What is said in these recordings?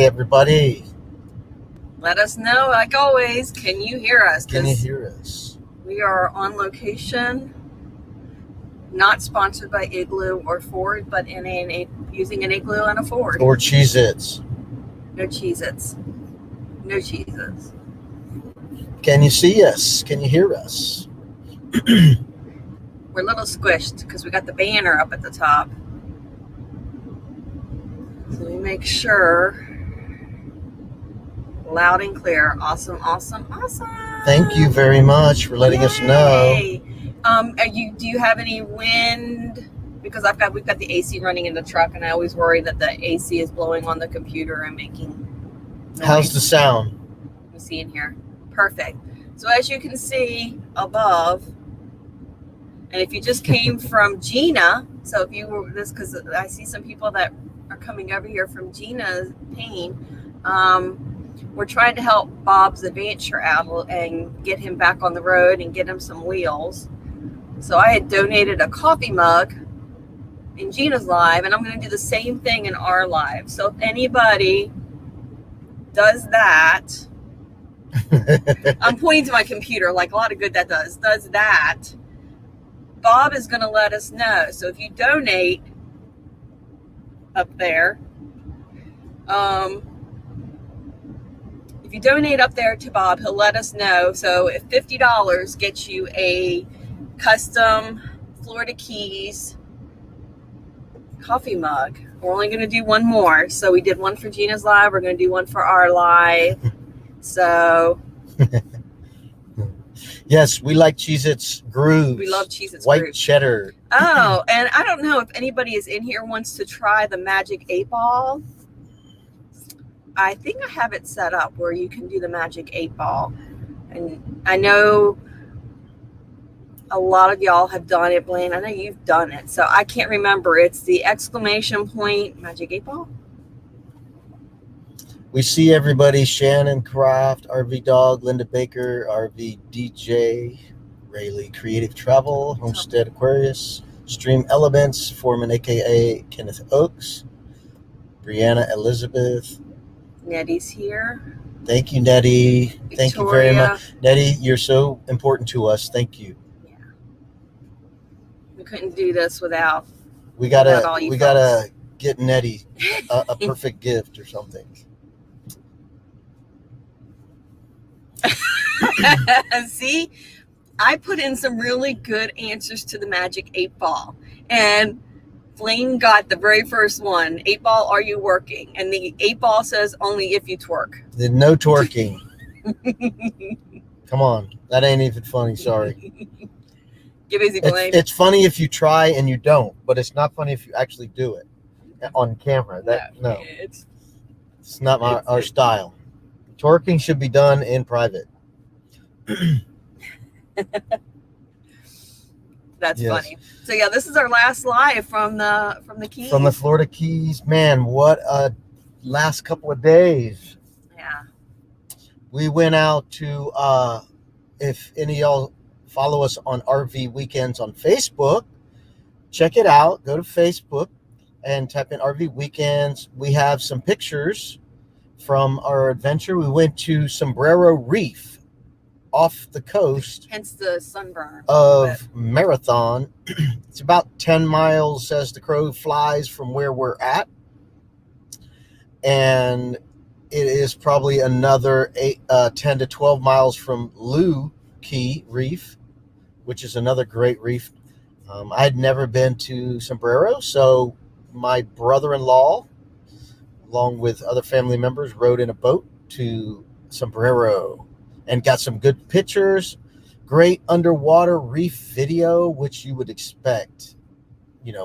everybody. Let us know, like always, can you hear us? Can you hear us? We are on location, not sponsored by Igloo or Ford, but using an Igloo and a Ford. Or Cheez-Its. No Cheez-Its. No Cheez-Its. Can you see us? Can you hear us? We're a little squished because we got the banner up at the top. So we make sure. Loud and clear. Awesome, awesome, awesome. Thank you very much for letting us know. Do you have any wind? Because we've got the AC running in the truck, and I always worry that the AC is blowing on the computer and making noise. How's the sound? Let me see in here. Perfect. So as you can see above, and if you just came from Gina, so if you were this, because I see some people that are coming over here from Gina's Pain. We're trying to help Bob's adventure out and get him back on the road and get him some wheels. So I had donated a coffee mug in Gina's live, and I'm going to do the same thing in our live. So if anybody does that, I'm pointing to my computer, like a lot of good that does that, Bob is going to let us know. So if you donate up there, if you donate up there to Bob, he'll let us know. So if $50 gets you a custom Florida Keys coffee mug, we're only going to do one more. So we did one for Gina's live. We're going to do one for our live. So yes, we like Cheez-Its Grooves. We love Cheez-Its White Grooves. cheddar. Oh, and I don't know if anybody is in here wants to try the Magic 8-Ball. I think I have it set up where you can do the Magic 8-Ball. And I know a lot of y'all have done it, Blaine. I know you've done it. So I can't remember. It's the exclamation point Magic 8-Ball. We see everybody. Shannon Craft, RV Dog, Linda Baker, RV DJ, Rayleigh Creative Travel, Homestead Aquarius, Stream Elements, Foreman aka Kenneth Oakes, Brianna Elizabeth. Nettie's here. Thank you, Nettie. Victoria. Thank you very much. Nettie, you're so important to us. Thank you. Yeah. We couldn't do this without We gotta get Nettie a perfect gift or something. See, I put in some really good answers to the Magic 8-Ball, and Blaine got the very first one. 8-Ball, are you working? And the 8-Ball says only if you twerk. No twerking. Come on, that ain't even funny. Sorry. Get busy, Blaine. It's funny if you try and you don't, but it's not funny if you actually do it on camera. No. It's not our style. Twerking should be done in private. That's funny. So yeah, this is our last live from the Keys. From the Florida Keys. Man, what a last couple of days. Yeah. We went out to if any of y'all follow us on RV Weekends on Facebook, check it out. Go to Facebook and type in RV Weekends. We have some pictures from our adventure. We went to Sombrero Reef off the coast, hence the sunburn of Marathon. It's about 10 miles as the crow flies from where we're at, and it is probably another 10 to 12 miles from Lou Key Reef, which is another great reef. I'd never been to Sombrero, so my brother-in-law, along with other family members, rode in a boat to Sombrero and got some good pictures. Great underwater reef video, which you would expect,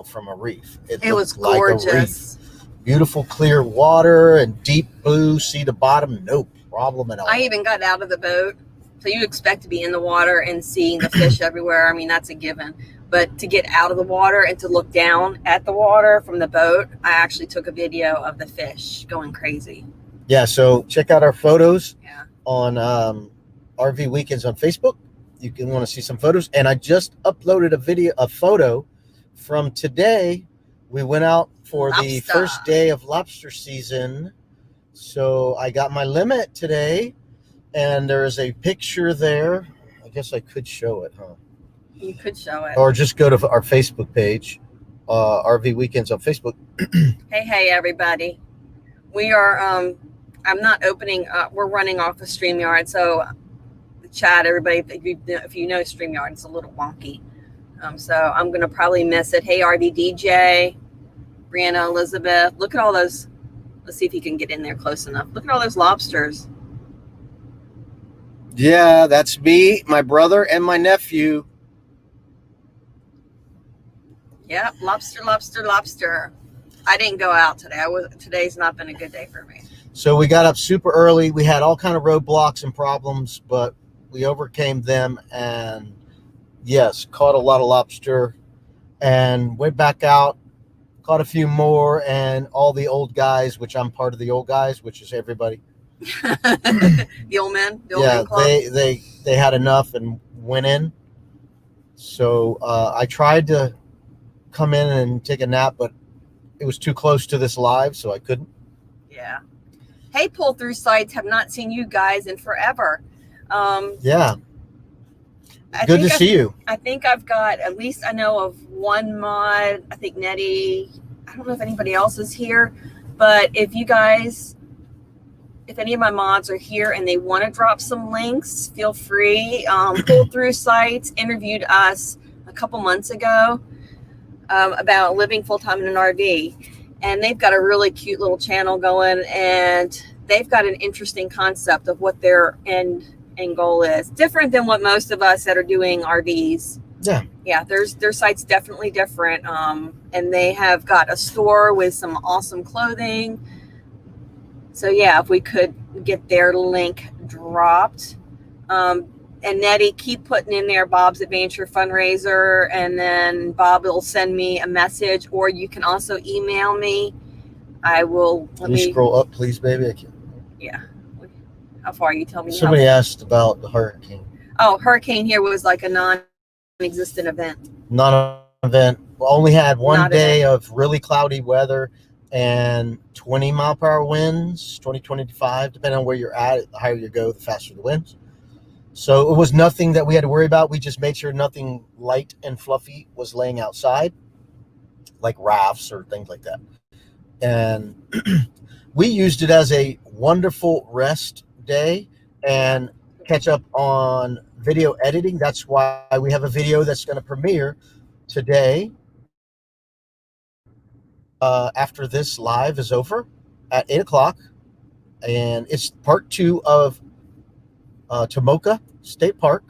from a reef. It was gorgeous. Like a reef. Beautiful clear water and deep blue, see the bottom, no problem at all. I even got out of the boat. So you expect to be in the water and seeing the fish everywhere. I mean, that's a given. But to get out of the water and to look down at the water from the boat, I actually took a video of the fish going crazy. Yeah, so check out our photos. Yeah. On RV Weekends on Facebook. You can want to see some photos. And I just uploaded a photo from today. We went out for the first day of lobster season So I got my limit today, and there is a picture there. I guess I could show it, huh? You could show it. Or just go to our Facebook page, RV Weekends on Facebook. Hey, everybody. We are, I'm not opening up. We're running off of StreamYard. So the chat, everybody, if you know StreamYard, it's a little wonky. So I'm going to probably miss it. Hey, RV DJ, Brianna, Elizabeth. Look at all those. Let's see if you can get in there close enough. Look at all those lobsters. Yeah, that's me, my brother, and my nephew. Yep, lobster. I didn't go out today. Today's not been a good day for me. So we got up super early. We had all kind of roadblocks and problems, but we overcame them, and yes, caught a lot of lobster, and went back out, caught a few more, and all the old guys, which I'm part of the old guys, which is everybody. The old men, men club. they had enough and went in. So I tried to come in and take a nap, but it was too close to this live, so I couldn't. Yeah. Hey, pull through sites, have not seen you guys in forever. Yeah. Good to see you. I think I've got, at least I know of one mod. I think Nettie, I don't know if anybody else is here, but if you guys, if any of my mods are here and they want to drop some links, feel free. Pull through sites interviewed us a couple months ago about living full-time in an RV. And they've got a really cute little channel going, and they've got an interesting concept of what their end goal is. Different than what most of us that are doing RVs. Yeah, their site's definitely different. And they have got a store with some awesome clothing. So yeah, if we could get their link dropped. And Nettie, keep putting in there Bob's Adventure fundraiser, and then Bob will send me a message, or you can also email me. I will. Can you scroll up, please, baby? I can't. Yeah. How far? You tell me. Somebody asked about the hurricane. Oh, hurricane here was like a non-existent event. Non-event. We only had one day of really cloudy weather and 20-mile-per-hour winds, 20-25, depending on where you're at. The higher you go, the faster the winds. So it was nothing that we had to worry about. We just made sure nothing light and fluffy was laying outside, like rafts or things like that. And we used it as a wonderful rest day and catch up on video editing. That's why we have a video that's going to premiere today after this live is over at 8 o'clock. And it's part 2 of Tomoka State Park.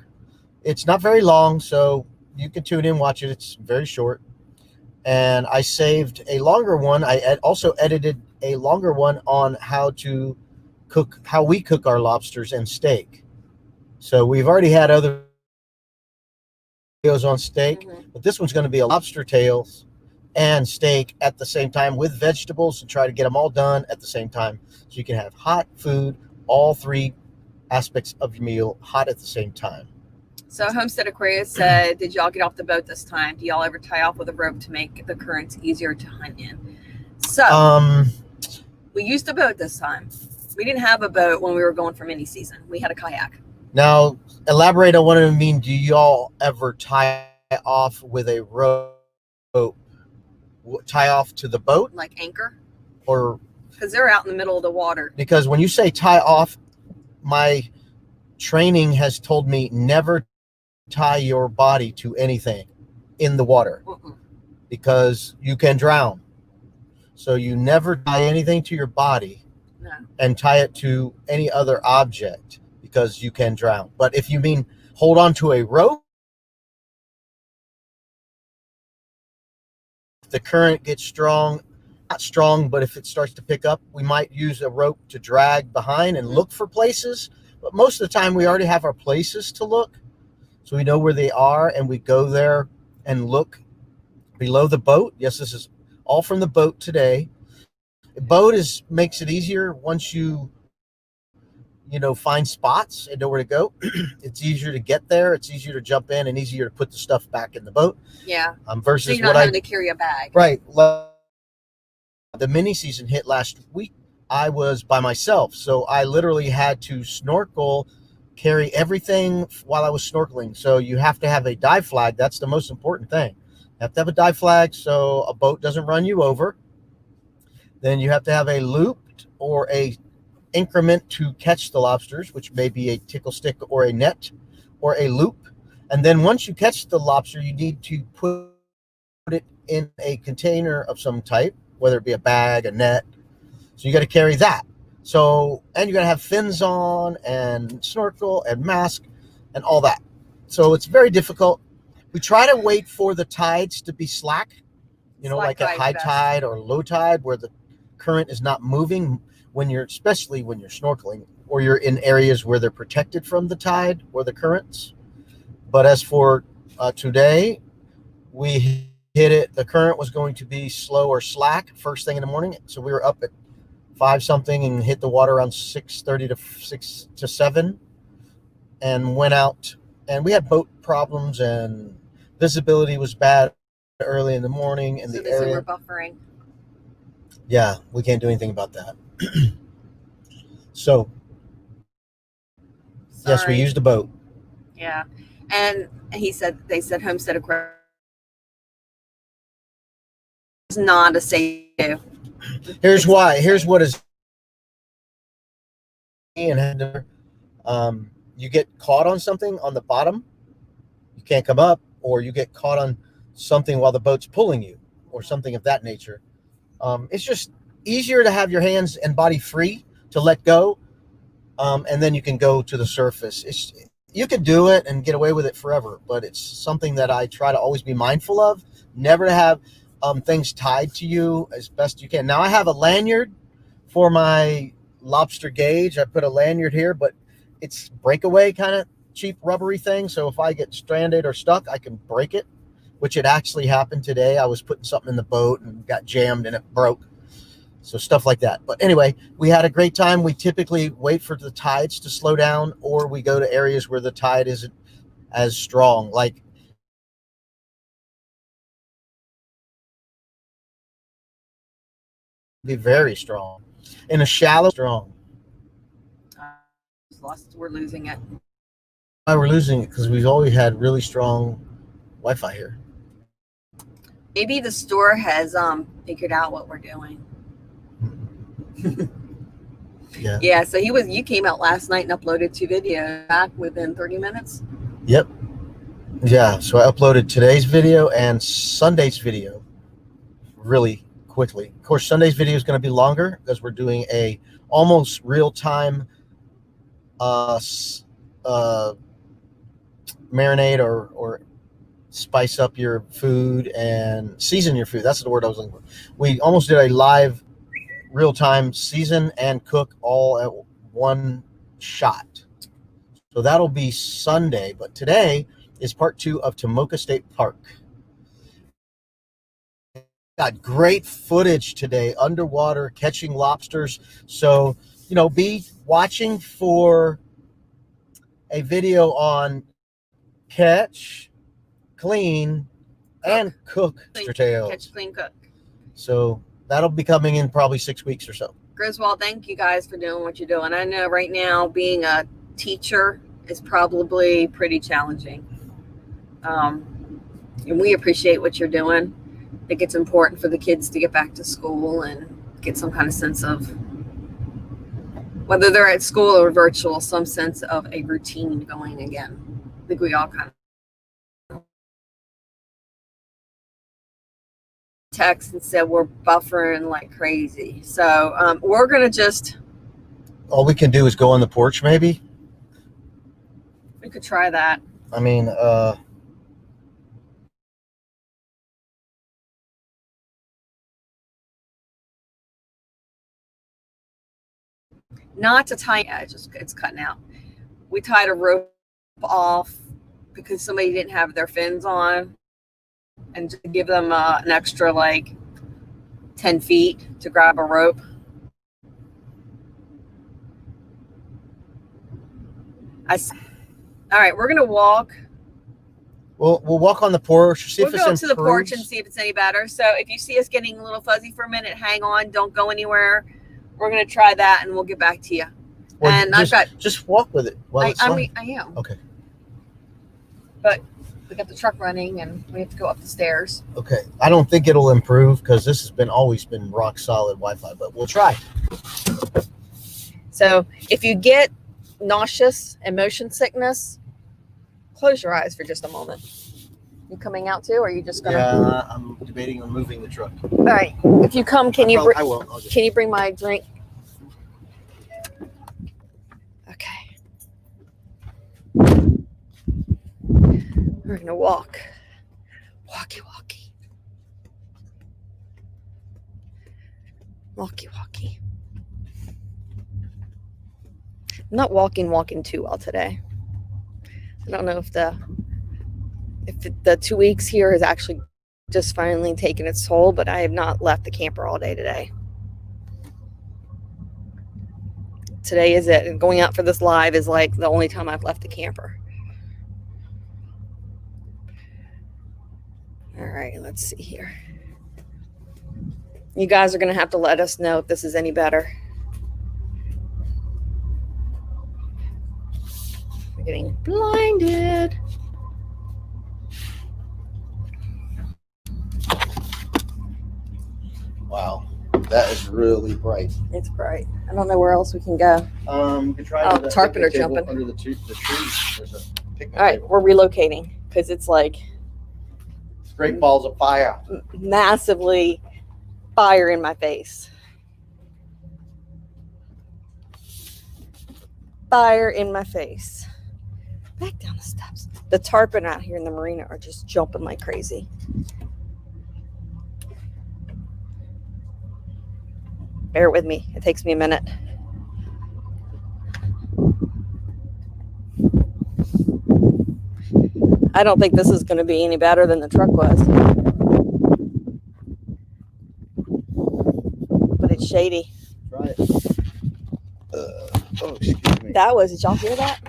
It's not very long, so you can tune in, watch it. It's very short. And I saved a longer one. I also edited a longer one on how we cook our lobsters and steak. So we've already had other videos on steak, but this one's going to be a lobster tails and steak at the same time with vegetables, and try to get them all done at the same time so you can have hot food, all 3 aspects of your meal hot at the same time. So Homestead Aquarius said, did y'all get off the boat this time? Do y'all ever tie off with a rope to make the currents easier to hunt in? So we used a boat this time. We didn't have a boat when we were going for mini season. We had a kayak. Now, elaborate on what I mean. Do y'all ever tie off with a rope? Tie off to the boat? Like anchor? Or because they're out in the middle of the water. Because when you say tie off, my training has told me never tie your body to anything in the water because you can drown. So you never tie anything to your body and tie it to any other object because you can drown. But if you mean hold on to a rope, if the current gets strong, not strong, but if it starts to pick up, we might use a rope to drag behind and look for places. But most of the time we already have our places to look. So we know where they are, and we go there and look below the boat. Yes, this is all from the boat today. The boat makes it easier once you find spots and know where to go. It's easier to get there. It's easier to jump in and easier to put the stuff back in the boat. Yeah. Versus so you're not having to carry a bag. Right. The mini season hit last week, I was by myself. So I literally had to snorkel, carry everything while I was snorkeling. So you have to have a dive flag. That's the most important thing. You have to have a dive flag so a boat doesn't run you over. Then you have to have a loop or a increment to catch the lobsters, which may be a tickle stick or a net or a loop. And then once you catch the lobster, you need to put it in a container of some type, whether it be a bag, a net. So you got to carry that. So, and you got to have fins on and snorkel and mask and all that. So it's very difficult. We try to wait for the tides to be slack, like at high tide or low tide where the current is not moving especially when you're snorkeling or you're in areas where they're protected from the tide or the currents. But as for today, we hit it. The current was going to be slow or slack first thing in the morning. So we were up at 5 something and hit the water around 6:30 to 6 to 7 and went out. And we had boat problems and visibility was bad early in the morning in the area. We're buffering. Yeah, we can't do anything about that. So, sorry. Yes, we used a boat. Yeah. And they said homestead equipment is not a safe. Here's why. Here's what is. And you get caught on something on the bottom, you can't come up, or you get caught on something while the boat's pulling you, or something of that nature. It's just easier to have your hands and body free to let go, and then you can go to the surface. You could do it and get away with it forever, but it's something that I try to always be mindful of. Never to have things tied to you as best you can. Now I have a lanyard for my lobster gauge. I put a lanyard here, but it's breakaway kind of cheap rubbery thing. So if I get stranded or stuck, I can break it, which it actually happened today. I was putting something in the boat and got jammed and it broke. So stuff like that. But anyway, we had a great time. We typically wait for the tides to slow down, or we go to areas where the tide isn't as strong. Like be very strong. In a shallow, strong. We're losing it. Why we're losing it? Because we've always had really strong Wi-Fi here. Maybe the store has figured out what we're doing. Yeah, so you came out last night and uploaded 2 videos back within 30 minutes. Yep. Yeah, so I uploaded today's video and Sunday's video really quickly. Of course, Sunday's video is going to be longer because we're doing a almost real-time marinate or spice up your food and season your food. That's the word I was looking for. We almost did a live real-time season and cook all at one shot. So that'll be Sunday, but today is part 2 of Tomoka State Park. Got great footage today, underwater, catching lobsters. So, be watching for a video on catch, clean, and cook lobster tails. Catch, clean, cook. So that'll be coming in probably 6 weeks or so. Griswold, thank you guys for doing what you're doing. I know right now being a teacher is probably pretty challenging. And we appreciate what you're doing. I think it's important for the kids to get back to school and get some kind of sense of, whether they're at school or virtual, some sense of a routine going again. I think we all kind of text and said we're buffering like crazy. So we're going to just... All we can do is go on the porch, maybe? We could try that. I mean, not to tie, it's cutting out. We tied a rope off because somebody didn't have their fins on, and to give them an extra 10 feet to grab a rope. All right, we're gonna walk. We'll walk on the porch. We'll go to the porch and see if it's any better. So if you see us getting a little fuzzy for a minute, hang on, don't go anywhere. we're gonna try that, and we'll get back to you. Well, And just walk with it while it's on. I am. Okay. But we got the truck running, and we have to go up the stairs. Okay. I don't think it'll improve because this has always been rock solid Wi-Fi, but we'll try. So if you get nauseous and motion sickness, close your eyes for just a moment. You coming out too, or are you just gonna? Yeah, I'm debating on moving the truck. All right. If you come, can you bring my drink? Okay. We're gonna walk. Walkie. I'm not walking too well today. I don't know if the 2 weeks here has actually just finally taken its toll, but I have not left the camper all day today. Today is it. And going out for this live is like the only time I've left the camper. All right, let's see here. You guys are going to have to let us know if this is any better. We're getting blinded. Wow, that is really bright. It's bright. I don't know where else we can go. You can try tarpon are jumping under the trees. There's a picnic All right, table. we're relocating because it's like Great balls of fire. massively fire in my face. Fire in my face. Back down the steps. The tarpon out here in the marina are just jumping like crazy. Bear with me. It takes me a minute. I don't think this is going to be any better than the truck was. But it's shady. Try it. Excuse me. Did y'all hear that?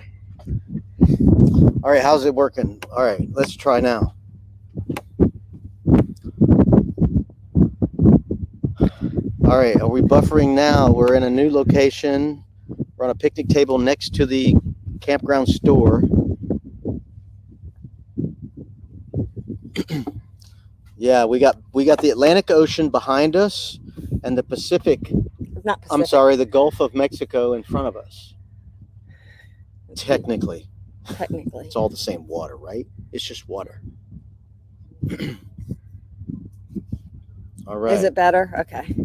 All right, how's it working? All right, let's try now. All right, are we buffering now? We're in a new location. We're on a picnic table next to the campground store. Yeah, we got the Atlantic Ocean behind us and the Pacific. Not Pacific. I'm sorry, the Gulf of Mexico in front of us. Technically. It's all the same water, right? It's just water. All right. Is it better? Okay.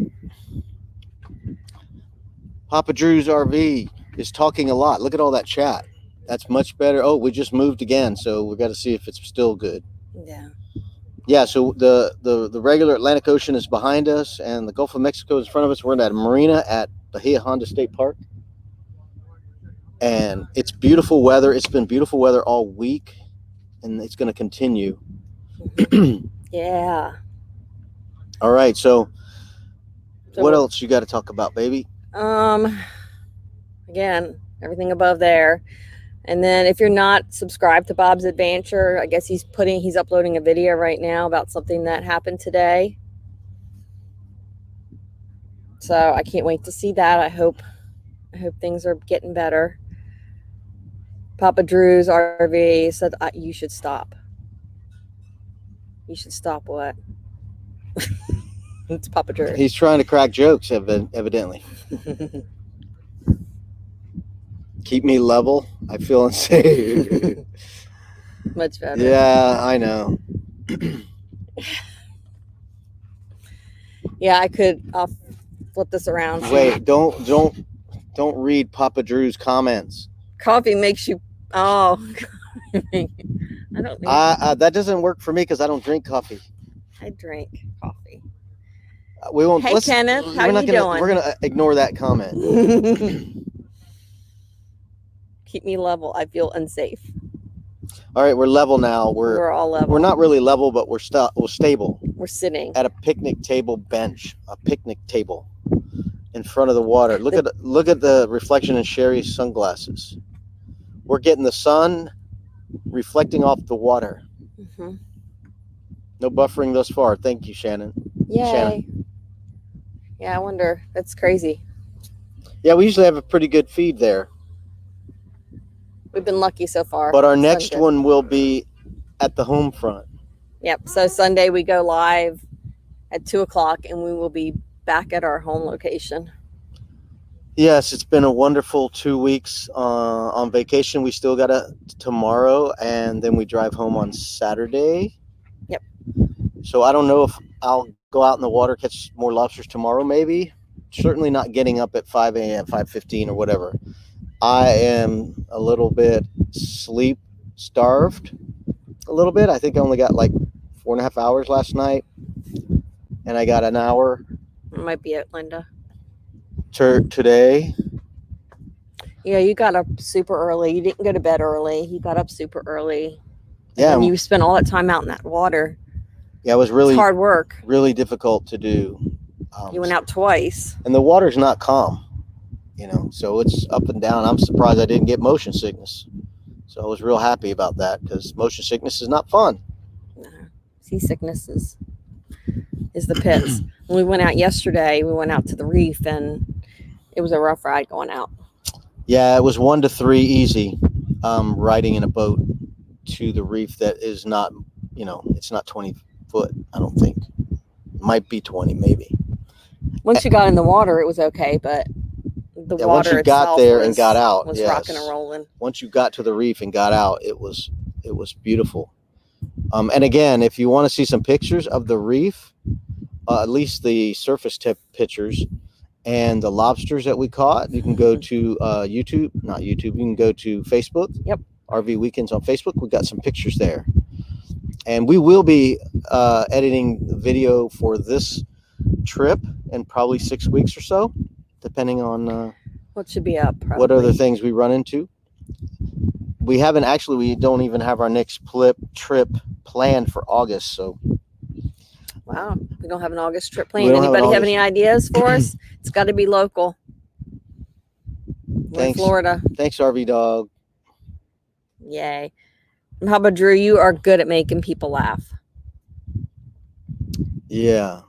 Papa Drew's RV is talking a lot. Look at all that chat. That's much better. Oh, we just moved again, so we got to see if it's still good. Yeah. Yeah, so the regular Atlantic Ocean is behind us, and the Gulf of Mexico is in front of us. We're at a marina at Bahia Honda State Park. And it's beautiful weather. It's been beautiful weather all week, and it's going to continue. Yeah. All right. So what else you got to talk about, baby? Again, everything above there. And then if you're not subscribed to Bob's Adventure, I guess he's uploading a video right now about something that happened today. So I can't wait to see that. I hope things are getting better. Papa Drew's RV said you should stop. You should stop what? It's Papa Drew. He's trying to crack jokes, evidently. Keep me level. I feel unsafe. Much better. Yeah, I know. Yeah, I'll flip this around. Wait, don't read Papa Drew's comments. Coffee makes you. Oh, I don't. That doesn't work for me because I don't drink coffee. I drink coffee. We won't. Hey, Kenneth, how you doing? We're gonna ignore that comment. Keep me level. I feel unsafe. All right, we're level now. We're all level. We're not really level, but we're stable. We're sitting at a picnic table bench, a picnic table in front of the water. Look at the reflection in Sherry's sunglasses. We're getting the sun reflecting off the water. Mm-hmm. No buffering thus far. Thank you, Shannon. Yay. Shannon. Yeah, I wonder. That's crazy. Yeah, we usually have a pretty good feed there. We've been lucky so far. But our It's next been good. one will be at the home front. Yep. So Sunday we go live at 2:00, and we will be back at our home location. Yes, it's been a wonderful 2 weeks on vacation. We still got tomorrow, and then we drive home on Saturday. Yep. So I don't know if I'll go out in the water, catch more lobsters tomorrow, maybe. Certainly not getting up at 5 a.m., 5:15 or whatever. I am a little bit sleep starved, a little bit. I think I only got like 4.5 hours last night, and I got an hour It might be it, Linda. today. Yeah, you got up super early. You didn't go to bed early. You got up super early. Yeah. And you spent all that time out in that water. Yeah, it was really it's hard work. Really difficult to do. You went out twice. And the water's not calm, so it's up and down. I'm surprised I didn't get motion sickness. So I was real happy about that, because motion sickness is not fun. No. Seasickness is the pits. When we went out yesterday, we went out to the reef, and it was a rough ride going out. Yeah, it was 1 to 3 easy, riding in a boat to the reef that is not, it's not 20 foot, I don't think. It might be 20, maybe. Once you got in the water, it was okay, but the water once you got there and got out, was yes. rocking and rolling. Once you got to the reef and got out, it was beautiful. And again, if you want to see some pictures of the reef, at least the surface tip pictures and the lobsters that we caught, you can go to YouTube, not YouTube, you can go to Facebook. Yep. RV Weekends on Facebook. We got some pictures there. And we will be editing the video for this trip in probably 6 weeks or so, depending on what should be up. Probably. What other things we run into. We don't even have our next trip planned for August. So, wow, we don't have an August trip planned. Anybody have any ideas for us? It's got to be local. Thanks, Florida. Thanks, RV Dog. Yay. And how about Drew? You are good at making people laugh. Yeah.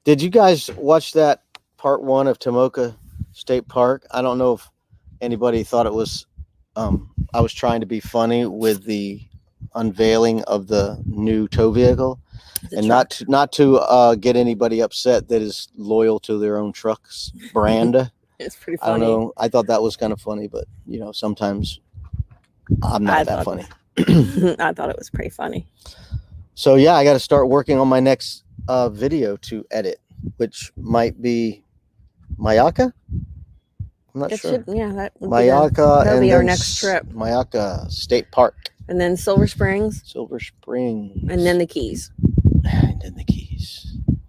Did you guys watch that part 1 of Tomoka State Park? I don't know if anybody thought it was I was trying to be funny with the unveiling of the new tow vehicle, and truck. not to get anybody upset that is loyal to their own truck's brand. It's pretty funny. I don't know. I thought that was kind of funny, but sometimes I'm not that funny. I thought it was pretty funny. So yeah, I got to start working on my next video to edit, which might be Mayaka. I'm not sure. That would Mayaka, that'll be our next trip. Mayaka State Park. And then Silver Springs. And then the Keys.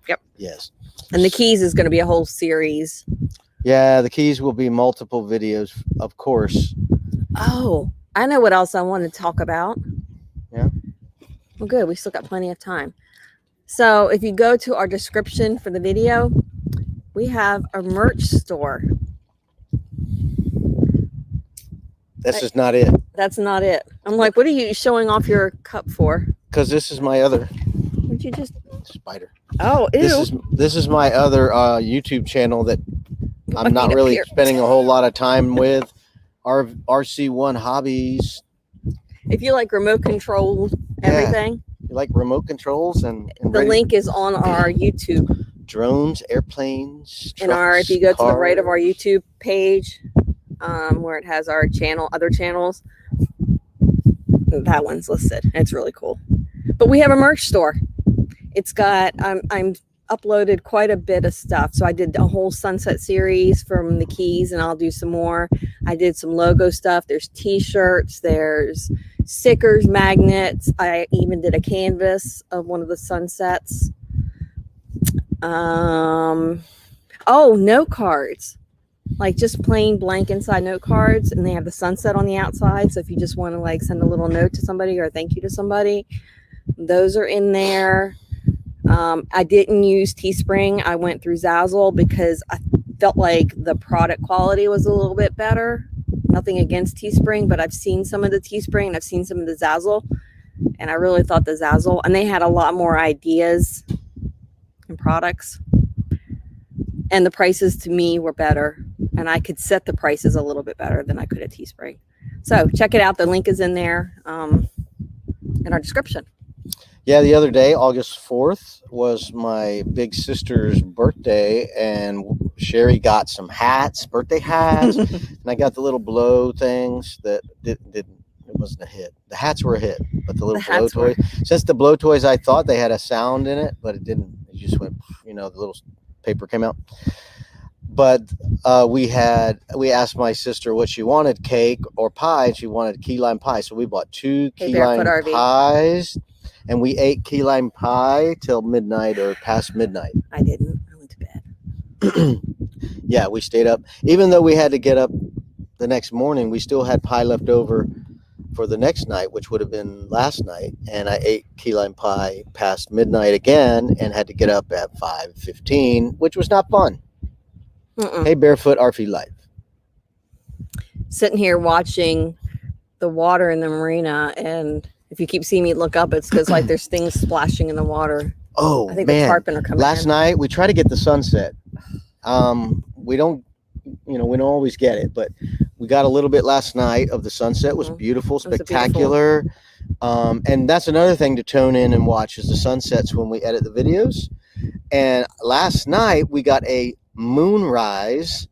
Yep. Yes. And the Keys is going to be a whole series. Yeah, the Keys will be multiple videos, of course. Oh, I know what else I want to talk about. Yeah. Well, good. We still got plenty of time. So if you go to our description for the video, we have a merch store. This is not it. That's not it. I'm like, what are you showing off your cup for? Because this is my other. Would you just spider? Oh, ew. This is my other YouTube channel that I'm not really spending a whole lot of time with. RC1 Hobbies. If you like remote control everything. You like remote controls and the link is on our YouTube. Drones, airplanes, trucks, if you go to the right of our YouTube page, where it has our other channels, that one's listed. It's really cool. But we have a merch store. It's got I'm uploaded quite a bit of stuff. So I did a whole sunset series from the Keys, and I'll do some more. I did some logo stuff. There's t-shirts, there's stickers, magnets. I even did a canvas of one of the sunsets. Note cards. Like just plain blank inside note cards, and they have the sunset on the outside. So if you just want to send a little note to somebody or a thank you to somebody, those are in there. I didn't use Teespring. I went through Zazzle because I felt like the product quality was a little bit better. Nothing against Teespring, but I've seen some of the Teespring and I've seen some of the Zazzle, and I really thought the Zazzle, and they had a lot more ideas and products, and the prices to me were better. and I could set the prices a little bit better than I could at Teespring. So check it out. The link is in there in our description. Yeah, the other day, August 4th, was my big sister's birthday, and Sherry got some hats, birthday hats, and I got the little blow things that it wasn't a hit. The hats were a hit, but the little blow toys. Since the blow toys, I thought they had a sound in it, but it didn't. It just went, the little paper came out. But we asked my sister what she wanted, cake or pie, and she wanted key lime pie. So we bought 2 key lime pies, and we ate key lime pie till midnight or past midnight. I didn't. I went to bed. Yeah, we stayed up. Even though we had to get up the next morning, we still had pie left over for the next night, which would have been last night. And I ate key lime pie past midnight again and had to get up at 5:15, which was not fun. Hey, Barefoot RV Life. Sitting here watching the water in the marina, and if you keep seeing me look up, it's because like there's things splashing in the water. Oh, I think man. the tarpon are coming. Last night we tried to get the sunset. We don't always get it, but we got a little bit last night of the sunset. It was beautiful, spectacular. And that's another thing to tune in and watch is the sunsets when we edit the videos. And last night we got a moonrise,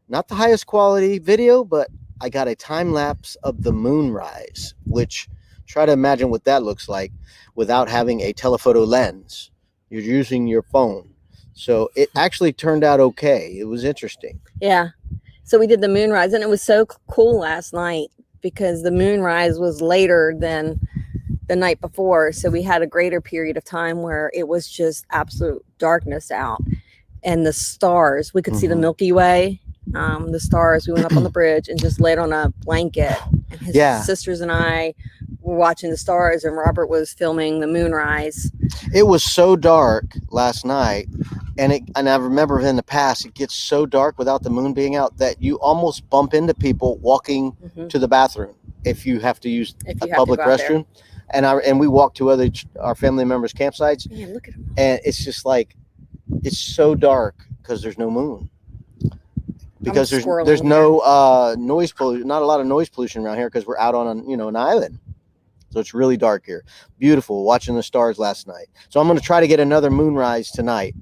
not the highest quality video, but I got a time lapse of the moonrise, which try to imagine what that looks like without having a telephoto lens. You're using your phone. So it actually turned out okay. It was interesting. Yeah. So we did the moonrise, and it was so cool last night because the moonrise was later than the night before. So we had a greater period of time where it was just absolute darkness out. And the stars, we could see the Milky Way, the stars. We went up on the bridge and just laid on a blanket. And his sisters and I were watching the stars, and Robert was filming the moonrise. It was so dark last night, and I remember in the past, it gets so dark without the moon being out that you almost bump into people walking to the bathroom if you have to use a public restroom. And we walked to our family members' campsites. Man, look at them. And it's just like, it's so dark because there's no moon. Because there's no noise pollution, not a lot of noise pollution around here because we're out on an island. So it's really dark here. Beautiful, watching the stars last night. So I'm going to try to get another moonrise tonight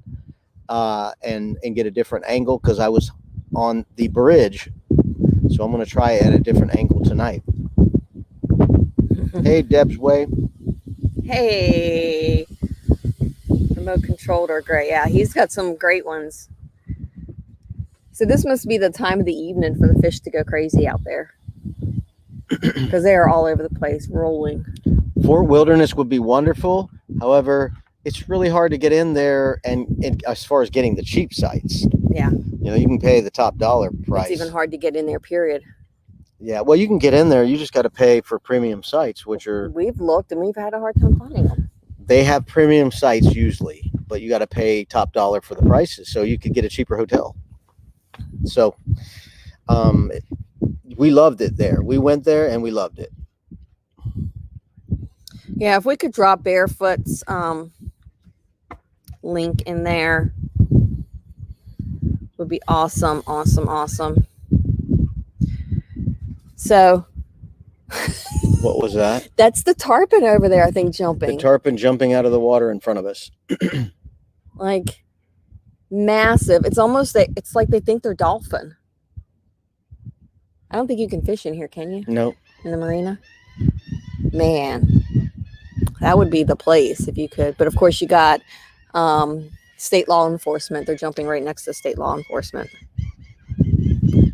and get a different angle because I was on the bridge. So I'm going to try it at a different angle tonight. Hey, Deb's Way. Hey. Remote controlled or gray. Yeah, he's got some great ones. So this must be the time of the evening for the fish to go crazy out there. Because they are all over the place, rolling. Fort Wilderness would be wonderful. However, it's really hard to get in there and as far as getting the cheap sites. Yeah. You can pay the top dollar price. It's even hard to get in there, period. Yeah, well, you can get in there. You just got to pay for premium sites, which are... We've looked and we've had a hard time finding them. They have premium sites usually, but you got to pay top dollar for the prices. So you could get a cheaper hotel. So we loved it there. We went there and we loved it. Yeah, if we could drop Barefoot's link in there, would be awesome, awesome, awesome. So... What was that? That's the tarpon over there, I think, jumping. The tarpon jumping out of the water in front of us. Like, massive. It's almost it's like they think they're dolphin. I don't think you can fish in here, can you? No. In the marina? Man, that would be the place if you could. But, of course, you got state law enforcement. They're jumping right next to state law enforcement.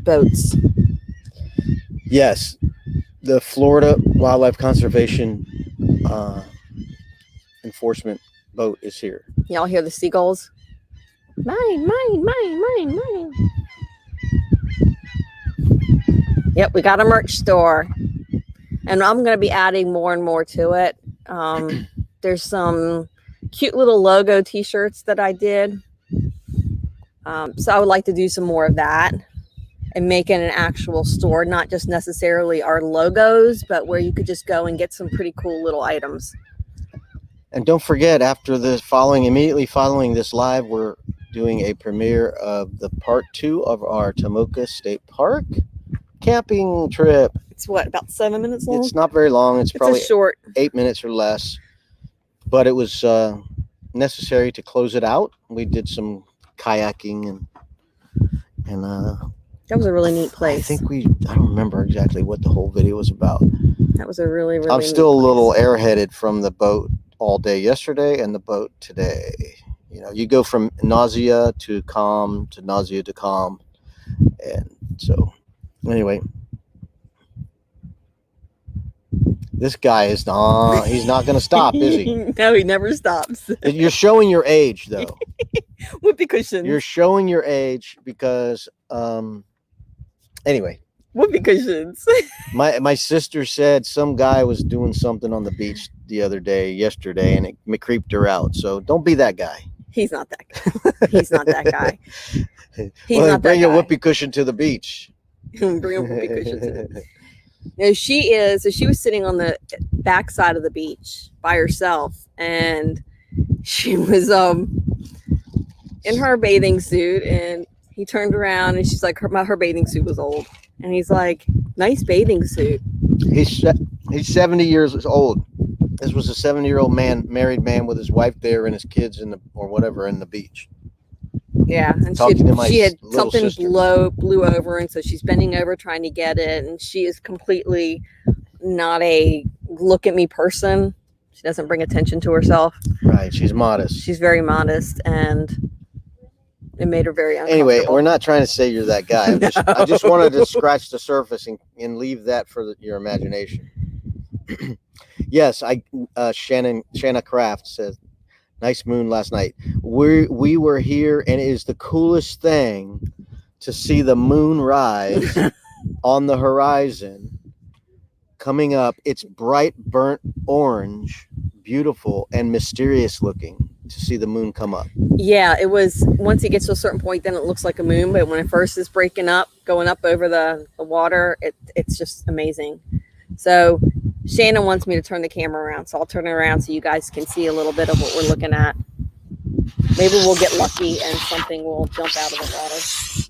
Boats. Yes. The Florida Wildlife Conservation enforcement boat is here. Y'all hear the seagulls? Mine, mine, mine, mine, mine. Yep, we got a merch store. And I'm going to be adding more and more to it. There's some cute little logo t-shirts that I did. So I would like to do some more of that. And make it an actual store, not just necessarily our logos, but where you could just go and get some pretty cool little items. And don't forget, after immediately following this live, we're doing a premiere of the part 2 of our Tomoka State Park camping trip. It's what, about 7 minutes long? It's not very long. It's probably a short 8 minutes or less, but it was necessary to close it out. We did some kayaking and that was a really neat place. I don't remember exactly what the whole video was about. That was a really, really I'm still neat a little place. airheaded from the boat all day yesterday and the boat today. You know, you go from nausea to calm to nausea to calm. And so, anyway, this guy is he's not going to stop, is he? No, he never stops. You're showing your age, though. Whoopee cushions. You're showing your age because, anyway. Whoopee cushions. My sister said some guy was doing something on the beach yesterday, and it creeped her out. So don't be that guy. He's not that guy. He's not that guy. He's well, not bring that a guy. whoopee cushion to the beach. Bring a whoopee cushion. No, she was sitting on the back side of the beach by herself, and she was in her bathing suit, and he turned around and she's like, her bathing suit was old, and he's like, nice bathing suit. He's 70 years old. This was a 70-year-old married man with his wife there and his kids in the beach. Yeah, and she had something blew over, and so she's bending over trying to get it, and she is completely not a look at me person. She doesn't bring attention to herself. Right, she's modest. She's very modest, and it made her very uncomfortable. Anyway, we're not trying to say you're that guy. I just wanted to scratch the surface and leave that for your imagination. Yes, Shanna Craft says, nice moon last night. We were here, and it is the coolest thing to see the moon rise on the horizon coming up. It's bright burnt orange, beautiful and mysterious looking to see the moon come up. Yeah, it was, once it gets to a certain point, then it looks like a moon, but when it first is breaking up, going up over the water, it's just amazing. So Shannon wants me to turn the camera around, so I'll turn it around so you guys can see a little bit of what we're looking at. Maybe we'll get lucky and something will jump out of the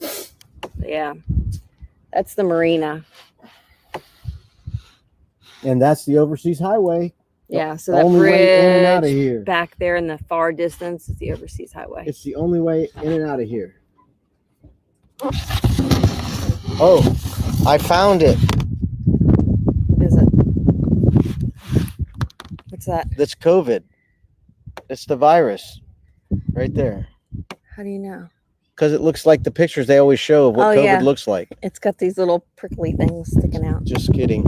water. Yeah, that's the marina. And that's the overseas highway. Yeah, so that only bridge way in and out of here. Back there in the far distance is the overseas highway. It's the only way in and out of here. Oh, I found it. What is it? What's that? That's COVID. It's the virus right there. How do you know? Because it looks like the pictures they always show of what COVID looks like. It's got these little prickly things sticking out. Just kidding.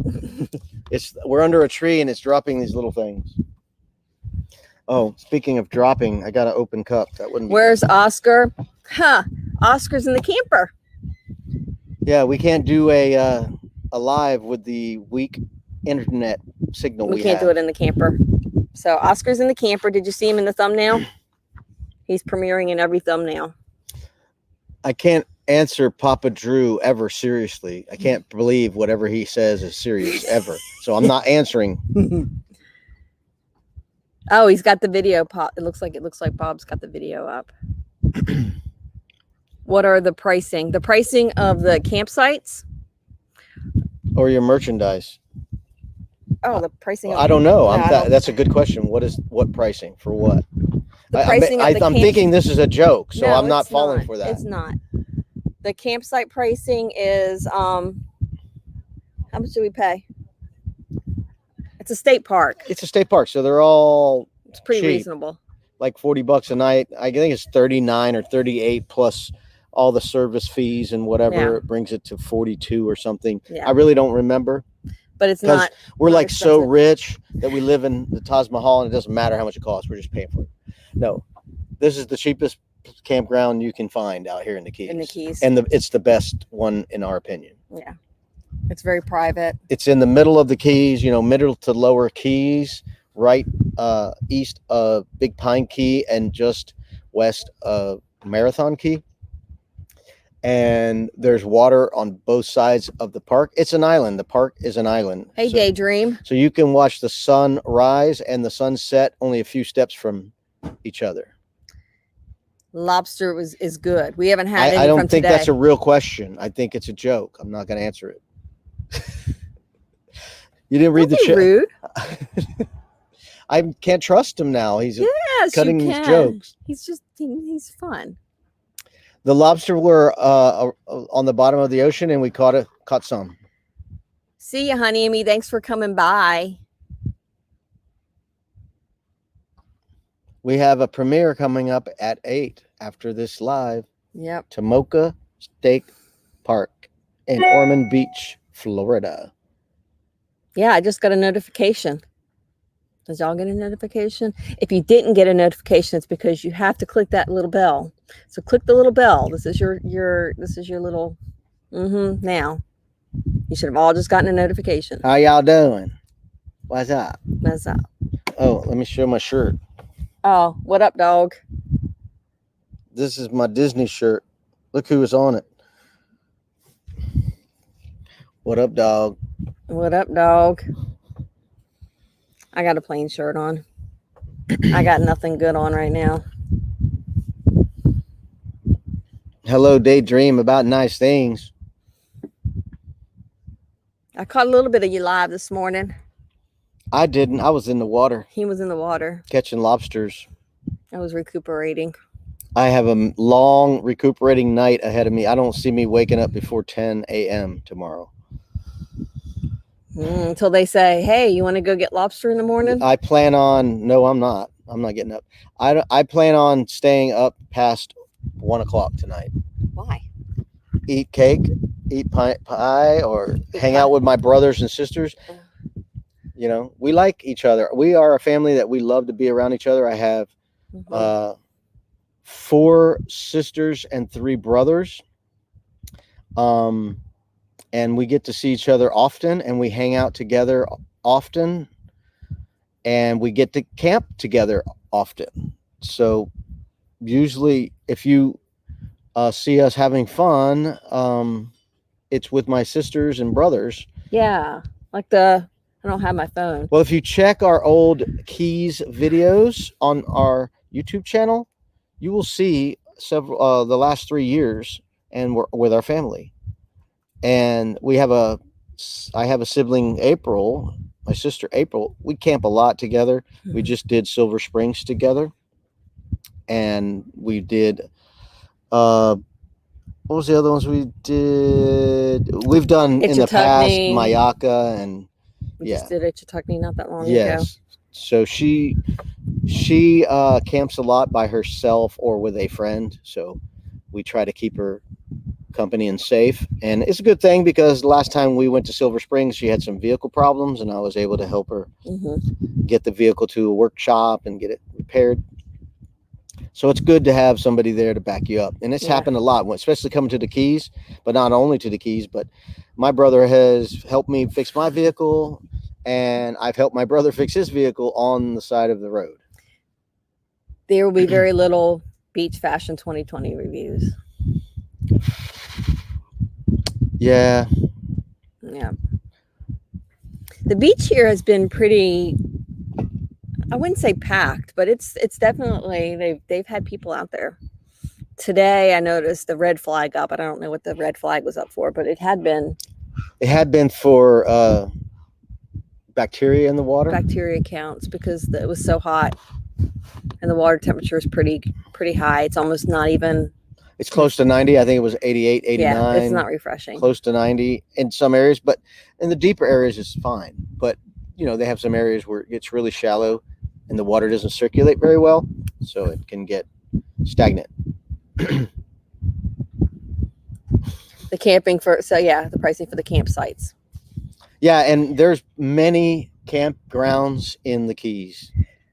We're under a tree and it's dropping these little things. Oh, speaking of dropping, I got an open cup. That wouldn't. Where's Oscar? Huh? Oscar's in the camper. Yeah, we can't do a live with the weak internet signal. We can't do it in the camper. So Oscar's in the camper. Did you see him in the thumbnail? He's premiering in every thumbnail. I can't answer Papa Drew ever seriously. I can't believe whatever he says is serious ever. So I'm not answering. Oh, he's got the video pop. It looks like Bob's got the video up. What are the pricing? The pricing of the campsites or your merchandise? Oh, the pricing. I don't know. That's a good question. What pricing for what? I'm thinking this is a joke, so I'm not falling for that. It's not. The campsite pricing is how much do we pay? It's a state park. It's a state park, so they're all it's pretty cheap, reasonable. like $40 a night. I think it's 39 or 38 plus all the service fees and whatever. Yeah. It brings it to 42 or something. Yeah. I really don't remember. But it's not. We're like so rich that we live in the Taj Mahal and it doesn't matter how much it costs. We're just paying for it. No, this is the cheapest campground you can find out here in the Keys. And it's the best one in our opinion. Yeah. It's very private. It's in the middle of the Keys, middle to lower Keys, right east of Big Pine Key and just west of Marathon Key. and there's water on both sides of the park. It's an island. The park is an island. Hey, Daydream. So you can watch the sun rise and the sun set only a few steps from each other. Lobster is good. We haven't had any I don't from think today. that's a real question. I think it's a joke. I'm not going to answer it. You didn't read the chat. Rude. I can't trust him now. He's cutting his jokes. He's fun. The lobster were on the bottom of the ocean, and we caught some. See you, honey Amy. Thanks for coming by. We have a premiere coming up at 8 after this live. Yep. Tomoka State Park in Ormond Beach, Florida. Yeah, I just got a notification. Did y'all get a notification? If you didn't get a notification, it's because you have to click that little bell. So click the little bell. This is your little now. You should have all just gotten a notification. How y'all doing? What's up? What's up? Oh, let me show my shirt. Oh, what up, dog? This is my Disney shirt. Look who was on it. What up, dog? What up, dog? I got a plain shirt on. I got nothing good on right now. Hello, Daydream about nice things. I caught a little bit of you live this morning. I didn't. I was in the water. He was in the water. Catching lobsters. I was recuperating. I have a long recuperating night ahead of me. I don't see me waking up before 10 a.m. tomorrow. Until they say, hey, you want to go get lobster in the morning? I plan on, no, I'm not getting up. I plan on staying up past 1 o'clock tonight. Why? Eat cake, eat pie, or hang out with my brothers and sisters. You know, we like each other. We are a family that we love to be around each other. I have 4 sisters and 3 brothers. And we get to see each other often, and we hang out together often, and we get to camp together often. So usually if you see us having fun, it's with my sisters and brothers. Yeah, like I don't have my phone. Well, if you check our old Keys videos on our YouTube channel, you will see several the last 3 years, and we're with our family. And I have a sibling, April, my sister April. We camp a lot together. We just did Silver Springs together, and we did what was the other ones we did? We've done in the past Mayaka, and we just did Itchituckney not that long ago. Yes. So she camps a lot by herself or with a friend. So we try to keep her company and safe. And it's a good thing because last time we went to Silver Springs, she had some vehicle problems, and I was able to help her get the vehicle to a workshop and get it repaired. So it's good to have somebody there to back you up. And it's happened a lot, especially coming to the Keys, but not only to the Keys, but my brother has helped me fix my vehicle, and I've helped my brother fix his vehicle on the side of the road. There will be very little Beach Fashion 2020 reviews. Yeah. The beach here has been pretty, I wouldn't say packed, but it's definitely, they've had people out there. Today I noticed the red flag up. I don't know what the red flag was up for, but it had been for bacteria in the water. Bacteria counts because it was so hot, and the water temperature is pretty high. It's almost not even. It's close to 90. I think it was 88, 89. Yeah, it's not refreshing. Close to 90 in some areas, but in the deeper areas it's fine. But you know, they have some areas where it gets really shallow and the water doesn't circulate very well, so it can get stagnant. The pricing for the campsites. Yeah, and there's many campgrounds in the Keys.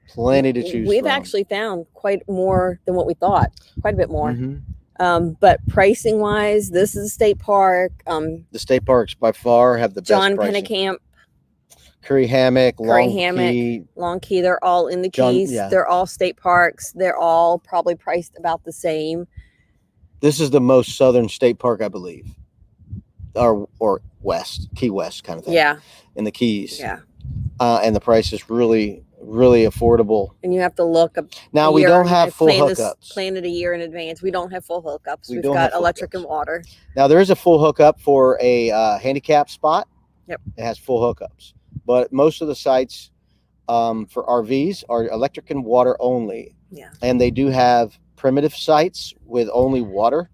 Plenty to choose We've from. actually found quite more than what we thought. Quite a bit more. But pricing wise, this is a state park. The state parks by far have the best pricing. John Pennicamp, Curry Hammock, Long Key, they're all in the Keys. They're all state parks. They're all probably priced about the same. This is the most southern state park, I believe, or west, Key West kind of thing. Yeah. In the Keys. Yeah. And the price is really, really affordable. And you have to look up. Now we don't have full hookups. Plan it a year in advance. We don't have full hookups. We've don't got have full electric hookups. and water. Now there is a full hookup for a handicap spot. Yep. It has full hookups, but most of the sites for RVs are electric and water only. Yeah. And they do have primitive sites with only water,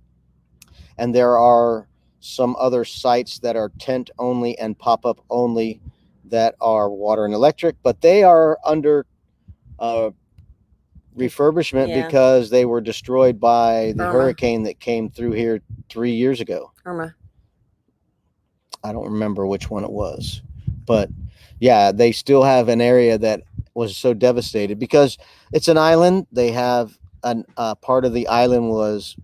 and there are some other sites that are tent only and pop-up only that are water and electric, but they are under refurbishment because they were destroyed by the hurricane that came through here 3 years ago. Irma. I don't remember which one it was, but yeah, they still have an area that was so devastated because it's an island. They have a part of the island was,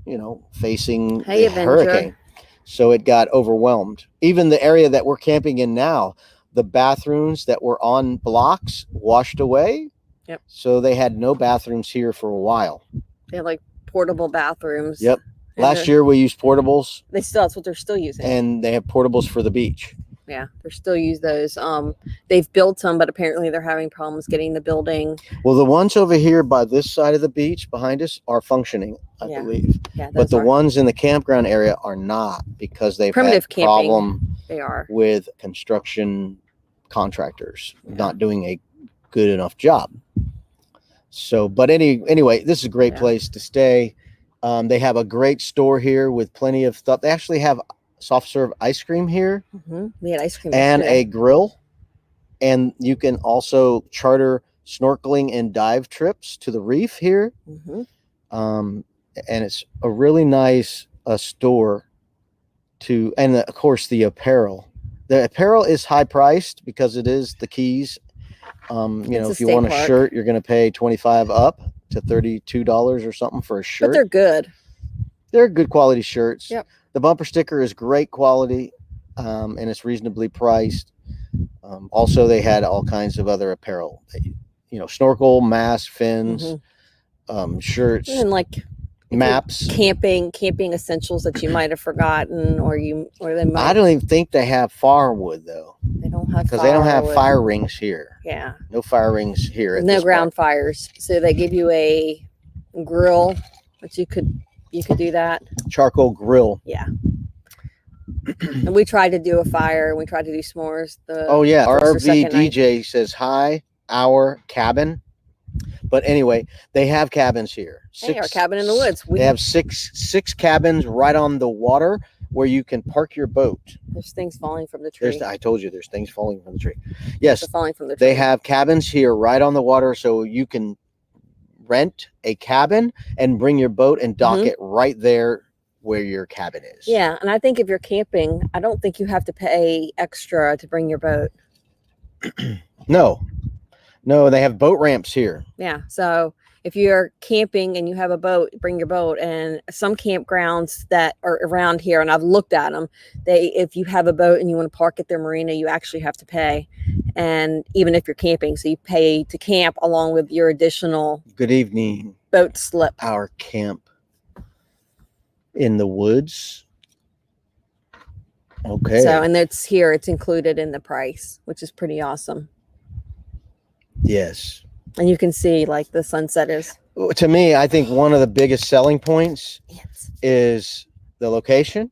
facing the hurricane. So it got overwhelmed. Even the area that we're camping in now, the bathrooms that were on blocks washed away. Yep. So they had no bathrooms here for a while. They had like portable bathrooms. Yep. Last year we used portables. That's what they're still using. And they have portables for the beach. Yeah, they're still use those. They've built some, but apparently they're having problems getting the building. Well, the ones over here by this side of the beach behind us are functioning, I believe. Yeah, but the ones in the campground area are not because they've had a problem with construction contractors not doing a good enough job. So, but anyway, this is a great place to stay. They have a great store here with plenty of stuff. They actually have soft serve ice cream here. We had ice cream and a grill, and you can also charter snorkeling and dive trips to the reef here. And it's a really nice store and of course the apparel is high priced because it is the Keys. If you want a shirt, you're going to pay $25 up to $32 or something for a shirt, but they're good quality shirts. Yep. The bumper sticker is great quality, and it's reasonably priced. Also, they had all kinds of other apparel, snorkel, mask, fins, shirts, and like maps, camping essentials that you might have forgotten, or they might. I don't even think they have firewood though. They don't have because they don't have fire rings here. Yeah, no fire rings here. No ground fires, so they give you a grill, but you could do that. Charcoal grill. Yeah. And we tried to do a fire. We tried to do s'mores. Our RV DJ says hi, our cabin. But anyway, they have cabins here. Our cabin in the woods. They have six cabins right on the water where you can park your boat. There's things falling from the tree. I told you there's things falling from the tree. Yes, they're falling from the tree. They have cabins here right on the water, so you can rent a cabin and bring your boat and dock it right there where your cabin is. Yeah, and I think if you're camping, I don't think you have to pay extra to bring your boat. No, they have boat ramps here. Yeah, so if you're camping and you have a boat, bring your boat. And some campgrounds that are around here, and I've looked at them, if you have a boat and you want to park at their marina, you actually have to pay. And even if you're camping, so you pay to camp along with your additional good evening boat slip. Our camp in the woods. Okay. So, and it's included in the price, which is pretty awesome. Yes. And you can see like the sunset is. To me, I think one of the biggest selling points is the location,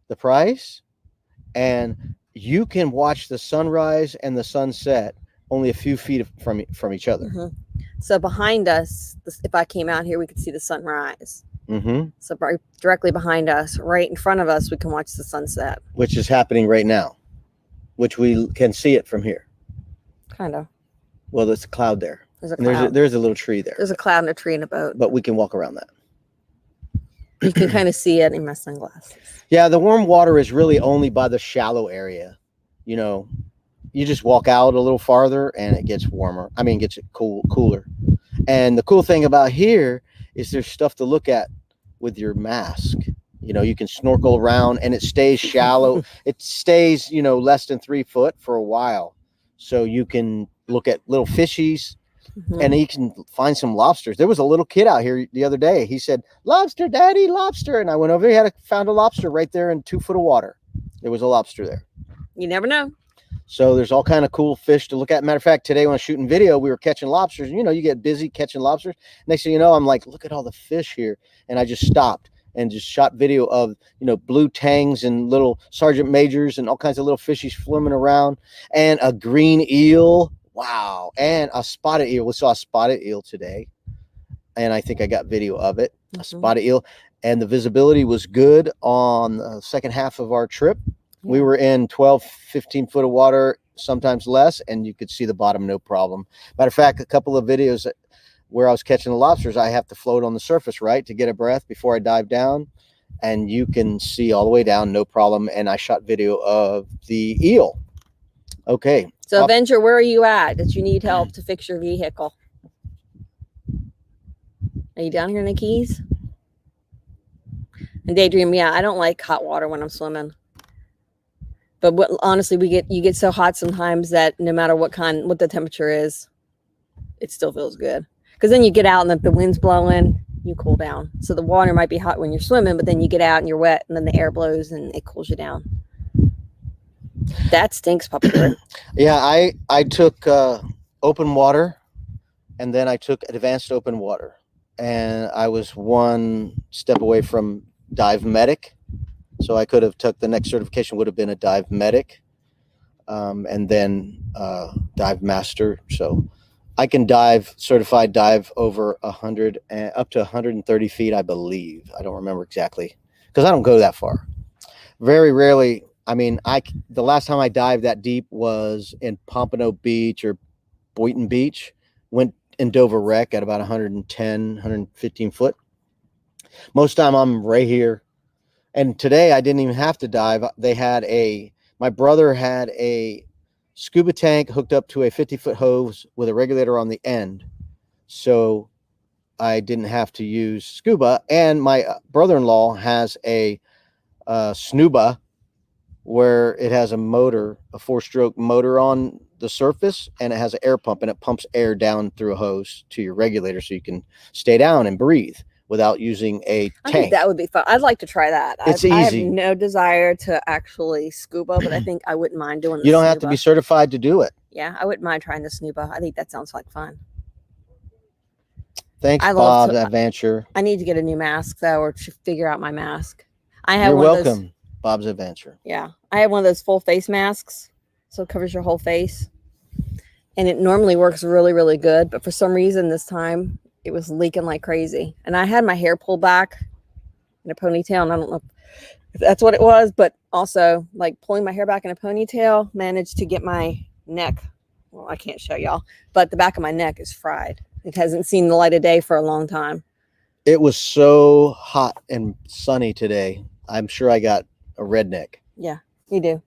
the price, and you can watch the sunrise and the sunset only a few feet from each other. So behind us, if I came out here, we could see the sunrise. So right directly behind us, right in front of us, we can watch the sunset. Which is happening right now, which we can see it from here. Kind of. Well, there's a cloud there. There's a cloud. There's a little tree there. There's a cloud and a tree and a boat. But we can walk around that. You can kind of see it in my sunglasses. Yeah, the warm water is really only by the shallow area. You just walk out a little farther and it gets warmer. I mean, it gets cooler. And the cool thing about here is there's stuff to look at with your mask. You can snorkel around and it stays shallow. It stays, less than 3 foot for a while. So you can look at little fishies and he can find some lobsters. There was a little kid out here the other day. He said, "Lobster, Daddy, lobster." And I went over there, found a lobster right there in 2 foot of water. There was a lobster there. You never know. So there's all kind of cool fish to look at. Matter of fact, today when I was shooting video, we were catching lobsters. You know, you get busy catching lobsters. Next thing you know, I'm like, look at all the fish here. And I just stopped and just shot video of, you know, blue tangs and little sergeant majors and all kinds of little fishies swimming around, and a green eel. Wow. And a spotted eel. We saw a spotted eel today, and I think I got video of it. A spotted eel. And the visibility was good on the second half of our trip. We were in 12, 15 foot of water, sometimes less, and you could see the bottom no problem. Matter of fact, a couple of videos where I was catching the lobsters, I have to float on the surface, right, to get a breath before I dive down, and you can see all the way down, no problem. And I shot video of the eel. Okay. So, Avenger, where are you at that you need help to fix your vehicle? Are you down here in the Keys? And Daydream, yeah, I don't like hot water when I'm swimming. But honestly, you get so hot sometimes that no matter what the temperature is, it still feels good. Because then you get out and if the wind's blowing, you cool down. So the water might be hot when you're swimming, but then you get out and you're wet, and then the air blows and it cools you down. That stinks, Papa Bird. Yeah, I took open water, and then I took advanced open water, and I was one step away from dive medic. So I could have took the next certification, would have been a dive medic, and then dive master. So I can certified dive over 100 and up to 130 feet, I believe. I don't remember exactly because I don't go that far. Very rarely. I mean, the last time I dived that deep was in Pompano Beach or Boynton Beach. Went in Dover Wreck at about 110, 115 foot. Most time I'm right here. And today I didn't even have to dive. My brother had a scuba tank hooked up to a 50-foot hose with a regulator on the end. So I didn't have to use scuba. And my brother-in-law has a snuba where it has a motor, a 4-stroke motor on the surface, and it has an air pump, and it pumps air down through a hose to your regulator so you can stay down and breathe without using a tank. I think that would be fun. I'd like to try that. It's easy. I have no desire to actually scuba, but I think I wouldn't mind doing the You don't snuba. have to be certified to do it. Yeah, I wouldn't mind trying the snuba. I think that sounds like fun. Thanks, Bob Adventure. I need to get a new mask, though, or to figure out my mask. You're welcome, Bob's Adventure. Yeah, I have one of those full face masks, so it covers your whole face. And it normally works really, really good. But for some reason this time, it was leaking like crazy. And I had my hair pulled back in a ponytail. And I don't know if that's what it was. But also, like, pulling my hair back in a ponytail managed to get my neck. Well, I can't show y'all. But the back of my neck is fried. It hasn't seen the light of day for a long time. It was so hot and sunny today. I'm sure I got a redneck. Yeah, you do.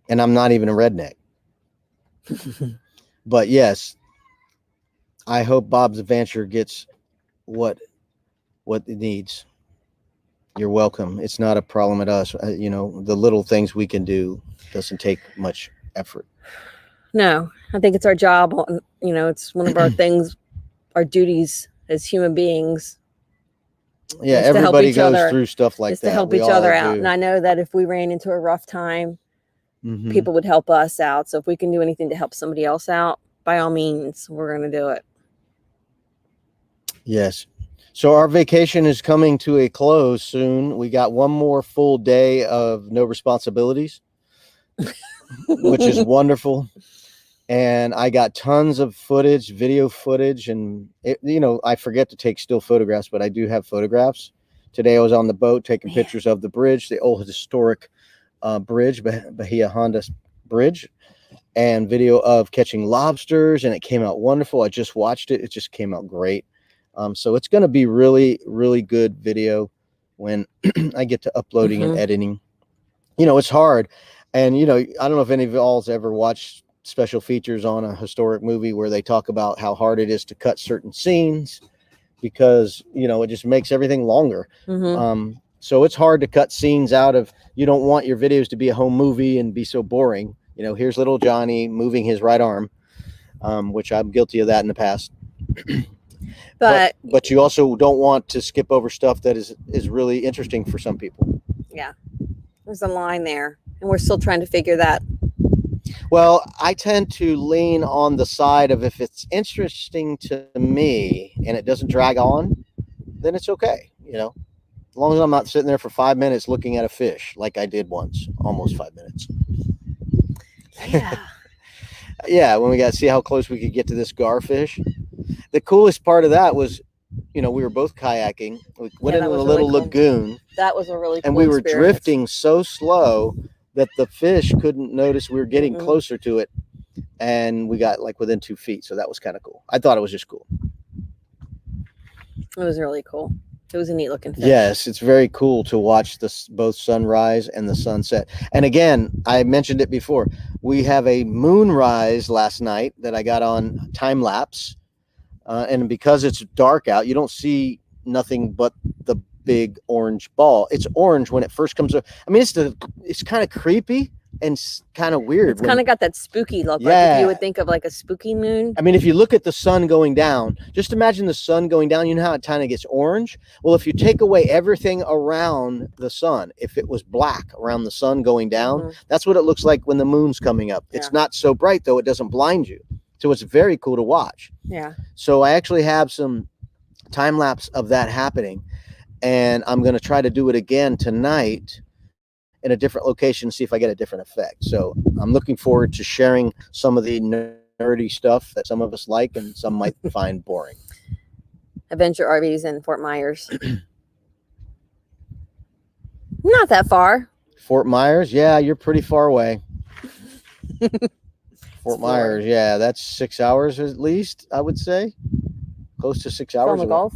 And I'm not even a redneck. But yes, I hope Bob's Adventure gets what it needs. You're welcome. It's not a problem at us. The little things we can do doesn't take much effort. No, I think it's our job. It's one of our things, our duties as human beings. Yeah, everybody goes through stuff like that. To help each other out. And I know that if we ran into a rough time, people would help us out. So if we can do anything to help somebody else out, by all means, we're going to do it. Yes. So our vacation is coming to a close soon. We got one more full day of no responsibilities, which is wonderful. And I got tons of footage, video footage, and I forget to take still photographs, but I do have photographs. Today I was on the boat taking pictures of the bridge, the old historic bridge, Bahia Honda Bridge, and video of catching lobsters, and it came out wonderful. I just watched it. It just came out great. So it's going to be really, really good video when I get to uploading and editing. It's hard. And, I don't know if any of y'all's ever watched special features on a historic movie where they talk about how hard it is to cut certain scenes because, it just makes everything longer. So it's hard to cut scenes out of, you don't want your videos to be a home movie and be so boring. Here's little Johnny moving his right arm. which I'm guilty of that in the past. But you also don't want to skip over stuff that is really interesting for some people. yeah, there's a line there, and we're still trying to figure that. Well, I tend to lean on the side of if it's interesting to me and it doesn't drag on, then it's okay. As long as I'm not sitting there for 5 minutes looking at a fish like I did once, almost 5 minutes. Yeah. Yeah, when we got to see how close we could get to this garfish. The coolest part of that was, we were both kayaking. We went into a little lagoon. That was a really cool and we were experience. Drifting so slow that the fish couldn't notice we were getting closer to it, and we got like within 2 feet. So that was kind of cool. I thought it was just cool. It was really cool. It was a neat looking fish. Yes, it's very cool to watch both sunrise and the sunset. And again, I mentioned it before. We have a moonrise last night that I got on time lapse, and because it's dark out, you don't see nothing but the big orange ball. It's orange when it first comes up. I mean, it's kind of creepy and kind of weird. It's kind of got that spooky look. Yeah. Like if you would think of like a spooky moon. I mean, if you look at the sun going down, just imagine the sun going down. You know how it kind of gets orange? Well, if you take away everything around the sun, if it was black around the sun going down, that's what it looks like when the moon's coming up. It's not so bright, though. It doesn't blind you. So it's very cool to watch. Yeah. So I actually have some time lapse of that happening, and I'm going to try to do it again tonight in a different location, see if I get a different effect. So I'm looking forward to sharing some of the nerdy stuff that some of us like and some might find boring. Adventure RVs in Fort Myers. Not that far. Fort Myers? Yeah, you're pretty far away. Fort Myers, yeah, that's 6 hours at least, I would say. Close to 6 hours. From the Gulf?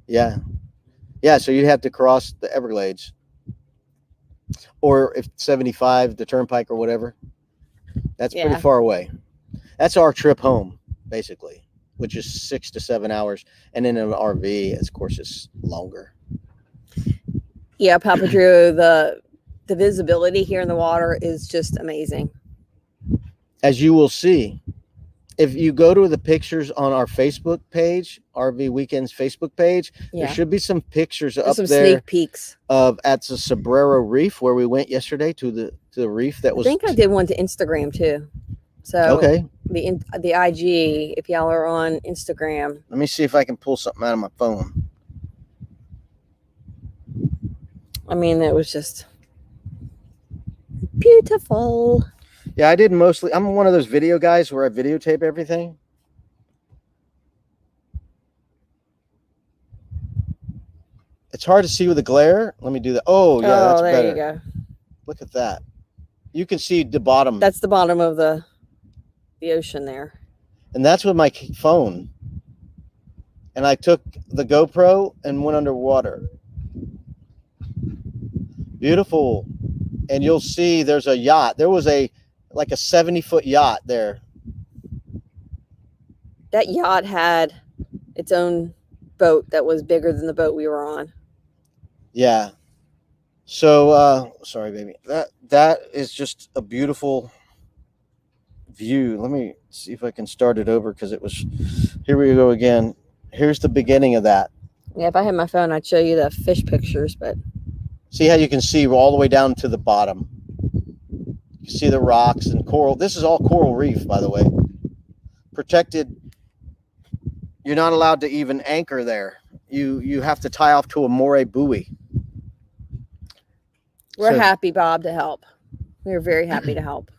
Yeah. Yeah, so you'd have to cross the Everglades. Or if 75, the turnpike or whatever. That's pretty far away. That's our trip home, basically, which is 6 to 7 hours. And in an RV, of course, it's longer. Yeah, Papa Drew, the visibility here in the water is just amazing. As you will see, if you go to the pictures on our Facebook page, RV Weekends Facebook page, there should be some pictures up some there. Sneak peeks of at the Sombrero Reef where we went yesterday to the reef that was. I think I did one to Instagram too. So okay, the IG, if y'all are on Instagram. Let me see if I can pull something out of my phone. I mean, it was just beautiful. Yeah, I did mostly. I'm one of those video guys where I videotape everything. It's hard to see with the glare. Let me do that. Oh, yeah, that's there better. You go. Look at that. You can see the bottom. That's the bottom of the ocean there. And that's with my phone. And I took the GoPro and went underwater. Beautiful. And you'll see there's a yacht. There was like a 70-foot yacht there. That yacht had its own boat that was bigger than the boat we were on. Yeah. So, sorry, baby. That is just a beautiful view. Let me see if I can start it over because it was. Here we go again. Here's the beginning of that. Yeah, if I had my phone, I'd show you the fish pictures, but see how you can see all the way down to the bottom. You see the rocks and coral. This is all coral reef, by the way. Protected. You're not allowed to even anchor there. You have to tie off to a moray buoy. We're happy, Bob, to help. We're very happy to help.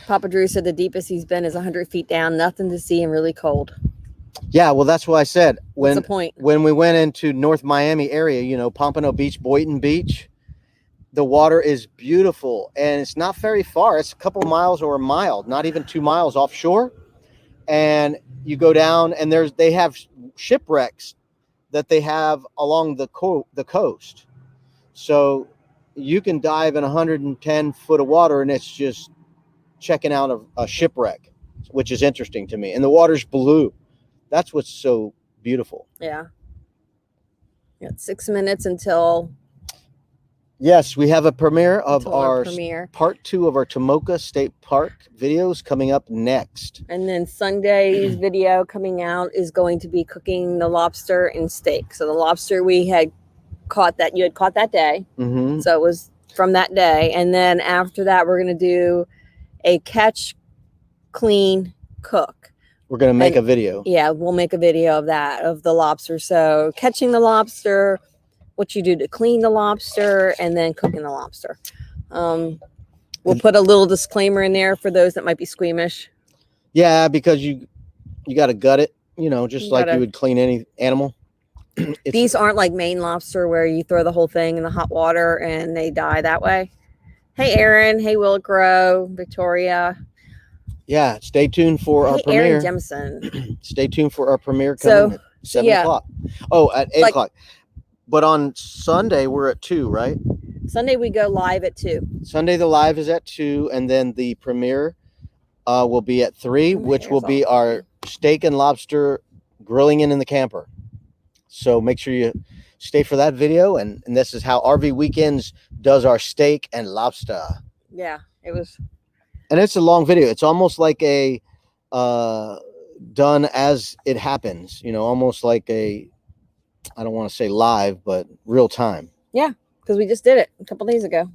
Papa Drew said the deepest he's been is 100 feet down, nothing to see and really cold. Yeah, well, that's what I said. What's the point? When we went into North Miami area, Pompano Beach, Boynton Beach, the water is beautiful and it's not very far. It's a couple miles or a mile, not even 2 miles offshore. And you go down and they have shipwrecks that they have along the coast. So you can dive in 110 foot of water and it's just checking out a shipwreck, which is interesting to me. And the water's blue. That's what's so beautiful. Yeah. Got 6 minutes until Yes, we have a premiere of until our our premiere. part 2 of our Tomoka State Park videos coming up next. And then Sunday's video coming out is going to be cooking the lobster and steak. So the lobster we had caught that you had caught that day. Mm-hmm. So it was from that day. And then after that, we're going to do a catch, clean, cook. We're going to make a video. Yeah, we'll make a video of that, of the lobster. So catching the lobster, what you do to clean the lobster, and then cooking the lobster. We'll put a little disclaimer in there for those that might be squeamish. Yeah, because you got to gut it, just like you would clean any animal. These aren't like Maine lobster where you throw the whole thing in the hot water and they die that way. Hey, Aaron. Hey, Will Grow, Victoria. Yeah, stay tuned for our premiere. Aaron Jemison. Stay tuned for our premiere coming at 7 o'clock. Oh, at 8 o'clock. But on Sunday, we're at 2, right? Sunday, we go live at 2. Sunday, the live is at 2, and then the premiere will be at 3, which will be our steak and lobster grilling in the camper. So make sure you stay for that video, and this is how RV Weekends does our steak and lobster. Yeah, it was. And it's a long video. It's almost like a done as it happens, almost like a, I don't want to say live, but real time. Yeah, because we just did it a couple days ago.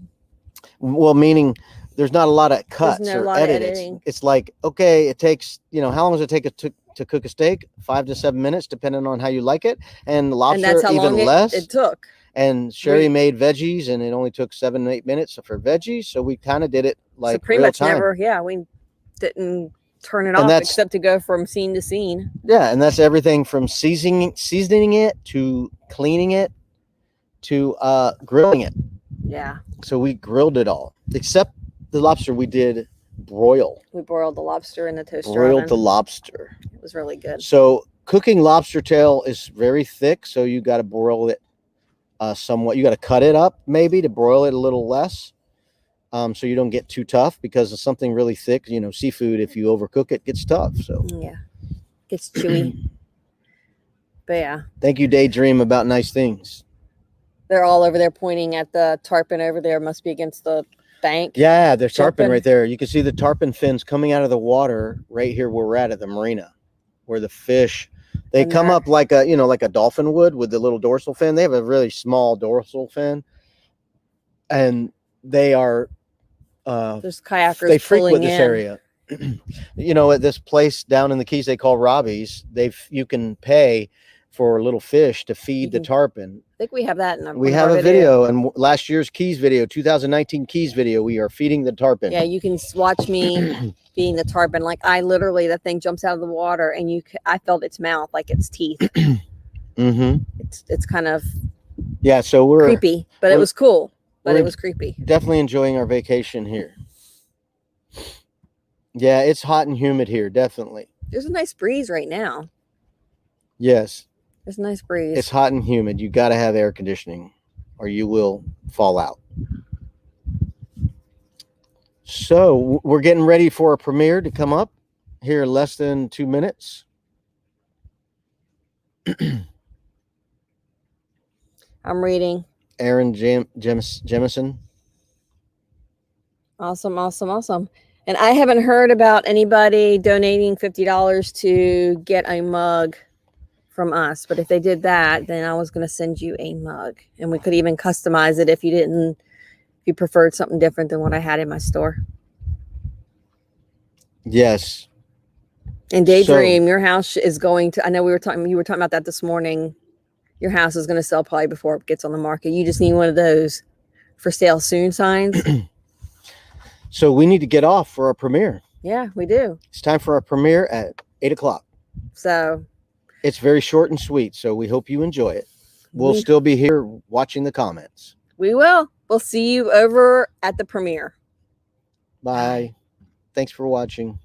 Well, meaning there's not a lot of cuts or edits. Editing. It's like, okay, it takes, how long does it take to cook a steak? 5 to 7 minutes, depending on how you like it. And lobster, and that's how even long less. It took. And Sherry made veggies, and it only took 7 to 8 minutes for veggies. So we kind of did it like pretty real much time. we didn't turn it off except to go from scene to scene. Yeah, and that's everything from seasoning it to cleaning it to grilling it. Yeah. So we grilled it all, except the lobster we did broil. We broiled the lobster in the toaster Broiled oven. the lobster. It was really good. So cooking lobster tail is very thick, so you got to broil it somewhat. You got to cut it up maybe to broil it a little less, so you don't get too tough, because of something really thick. Seafood, if you overcook it, gets tough. So yeah, gets chewy. But yeah. Thank you, Daydream About Nice Things. They're all over there pointing at the tarpon over there. Must be against the bank. Yeah, there's tarpon right there. You can see the tarpon fins coming out of the water right here where we're at the marina, where the fish, they come up like a dolphin would with the little dorsal fin. They have a really small dorsal fin, and they are there's kayakers. They frequent this area. At this place down in the Keys they call Robbie's, you can pay for little fish to feed the tarpon. I think we have that in we have a video, and last year's Keys video, 2019 Keys video, we are feeding the tarpon. Yeah, you can watch me feeding the tarpon. Like I literally, that thing jumps out of the water, and I felt its mouth, like its teeth. Mm-hmm. It's kind of so we're creepy, but it was cool. But it was creepy. Definitely enjoying our vacation here. Yeah, it's hot and humid here, definitely. There's a nice breeze right now. Yes. There's a nice breeze. It's hot and humid. You got to have air conditioning or you will fall out. So we're getting ready for a premiere to come up here in less than 2 minutes. I'm reading. Aaron Jemison. Awesome. And I haven't heard about anybody donating $50 to get a mug from us. But if they did that, then I was going to send you a mug. And we could even customize it if you preferred something different than what I had in my store. Yes. And Daydream, your house is going to, I know you were talking about that this morning. Your house is going to sell probably before it gets on the market. You just need one of those for sale soon signs. So we need to get off for our premiere. Yeah, we do. It's time for our premiere at 8 o'clock. So it's very short and sweet. So we hope you enjoy it. We'll still be here watching the comments. We will. We'll see you over at the premiere. Bye. Thanks for watching.